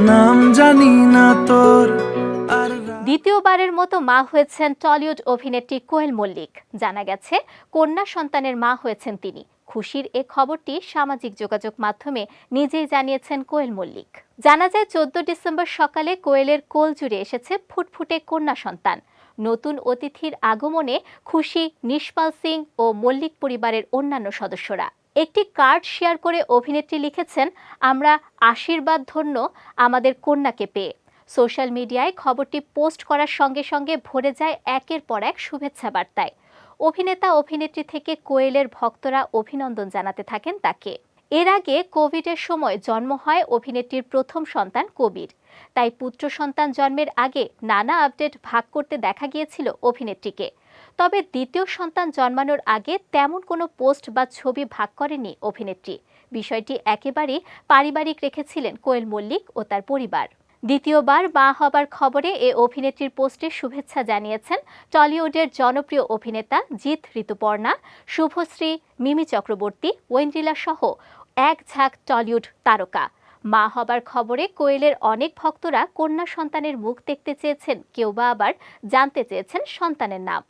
নাম জানি না তোর। দ্বিতীয়বারের মতো মা হয়েছেন টলিউড অভিনেত্রী কোয়েল মল্লিক। জানা গেছে কন্যা সন্তানের মা হয়েছেন তিনি। খুশির এ খবরটি সামাজিক যোগাযোগ মাধ্যমে নিজেই জানিয়েছেন কোয়েল মল্লিক। জানা যায় 14 ডিসেম্বর সকালে কোয়েলের কোল জুড়ে এসেছে ফুটফুটে কন্যা সন্তান। নতুন অতিথির আগমনে খুশি নিষ্পাল সিং ও মল্লিক পরিবারের অন্যান্য সদস্যরা। একটি কার্ড শেয়ার করে অভিনেত্রী লিখেছেন, আমরা আশীর্বাদ ধন্য আমাদের কন্যাকে পেয়ে। সোশ্যাল মিডিয়ায় খবরটি পোস্ট করার সঙ্গে সঙ্গে ভরে যায় একের পর এক শুভেচ্ছা বার্তায়। অভিনেতা অভিনেত্রী থেকে কোয়েলের ভক্তরা অভিনন্দন জানাতে থাকেন তাকে। এর আগে কোভিডের সময় জন্ম হয় অভিনেত্রীর প্রথম সন্তান কবির। তাই পুত্র সন্তান জন্মের আগে নানা আপডেট ভাগ করতে দেখা গিয়েছিল অভিনেত্রীকে। তবে দ্বিতীয় সন্তান জন্মানোর আগে তেমন কোনো পোস্ট বা ছবি ভাগ করেনি অভিনেত্রী। বিষয়টি একেবারেই পারিবারিক রেখেছিলেন কোয়েল মল্লিক ও তার পরিবার। দ্বিতীয়বার মা হবার খবরে এ অভিনেত্রীর পোস্টে শুভেচ্ছা জানিয়েছেন টলিউডের জনপ্রিয় অভিনেতা জিৎ ঋতুপর্ণা, শুভশ্রী, মিমি চক্রবর্তী, ওয়েন্ড্রিলা সহ এক ঝাঁক টলিউড তারকা। মা হবার খবরে কোয়েলের অনেক ভক্তরা কন্যা সন্তানের মুখ দেখতে চেয়েছেন, কেউ বা আবার জানতে চেয়েছেন সন্তানের নাম।